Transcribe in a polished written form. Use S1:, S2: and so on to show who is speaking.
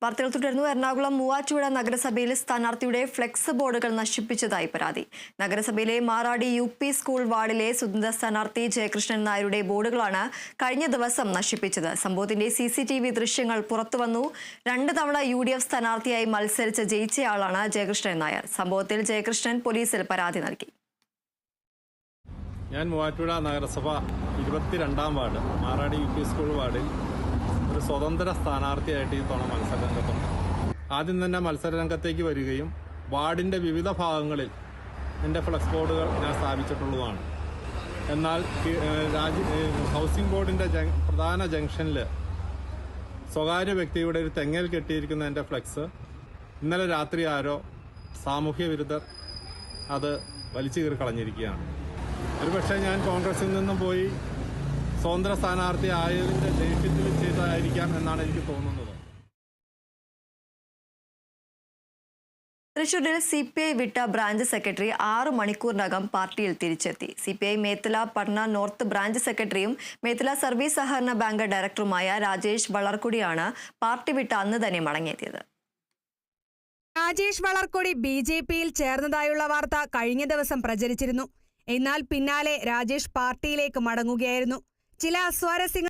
S1: വാർത്തകൾ തുടർന്നു. എറണാകുളം മൂവാറ്റുപുഴ നഗരസഭയിൽ സ്ഥാനാർത്ഥിയുടെ ഫ്ലെക്സ് ബോർഡുകൾ നശിപ്പിച്ചതായി പരാതി. നഗരസഭയിലെ മാറാടി UP സ്കൂൾ വാർഡിലെ സ്വതന്ത്ര സ്ഥാനാർത്ഥി ജയകൃഷ്ണൻ നായരുടെ ബോർഡുകളാണ് കഴിഞ്ഞ ദിവസം നശിപ്പിച്ചത്. സംഭവത്തിന്റെ CCTV ദൃശ്യങ്ങൾ പുറത്തുവന്നു. 2 തവണ UDF സ്ഥാനാർത്ഥിയായി മത്സരിച്ച് ജയിച്ചയാളാണ് ജയകൃഷ്ണൻ നായർ. സംഭവത്തിൽ ജയകൃഷ്ണൻ പോലീസിൽ പരാതി നൽകി.
S2: ഞാൻ മൂവാറ്റുപുഴ നഗരസഭ 22-ാം വാർഡ് മാറാടി UP സ്കൂൾ വാർഡിൽ ഒരു സ്വതന്ത്ര സ്ഥാനാർത്ഥിയായിട്ട് ഈ തവണ മത്സരരംഗത്തുണ്ട്. ആദ്യം തന്നെ മത്സരരംഗത്തേക്ക് വരികയും വാർഡിൻ്റെ വിവിധ ഭാഗങ്ങളിൽ എൻ്റെ ഫ്ലക്സ് ബോർഡുകൾ ഞാൻ സ്ഥാപിച്ചിട്ടുള്ളതാണ്. എന്നാൽ ഹൗസിംഗ് ബോർഡിൻ്റെ പ്രധാന ജംഗ്ഷനിൽ സ്വകാര്യ വ്യക്തിയുടെ ഒരു തെങ്ങൽ കെട്ടിയിരിക്കുന്ന എൻ്റെ ഫ്ലക്സ് ഇന്നലെ രാത്രി ആരോ സാമൂഹ്യ വിരുദ്ധർ അത് വലിച്ചു കീറി കളഞ്ഞിരിക്കുകയാണ്. ഒരുപക്ഷെ ഞാൻ കോൺഗ്രസിൽ നിന്നും പോയി സ്വതന്ത്ര സ്ഥാനാർത്ഥി ആയതിന്റെ ദേഷ്യത്തിൽ ചെയ്തതായിരിക്കാം എന്നാണ് എനിക്ക് തോന്നുന്നത്.
S1: തൃശൂരിൽ CPI വിട്ട ബ്രാഞ്ച് സെക്രട്ടറി 6 മണിക്കൂറിനകം പാർട്ടിയിൽ തിരിച്ചെത്തി. CPI Methala Patna north branch സെക്രട്ടറിയും മേത്തല സർവീസ് സഹകരണ ബാങ്ക് ഡയറക്ടറുമായ രാജേഷ് വളർക്കുടിയാണ് പാർട്ടി വിട്ട് അന്ന് തന്നെ മടങ്ങിയെത്തിയത്.
S3: രാജേഷ് വളർക്കുടി BJPയിൽ ചേർന്നതായുള്ള വാർത്ത കഴിഞ്ഞ ദിവസം പ്രചരിച്ചിരുന്നു. എന്നാൽ പിന്നാലെ രാജേഷ് പാർട്ടിയിലേക്ക് മടങ്ങുകയായിരുന്നു. ചില അസ്വാരസ്യങ്ങൾ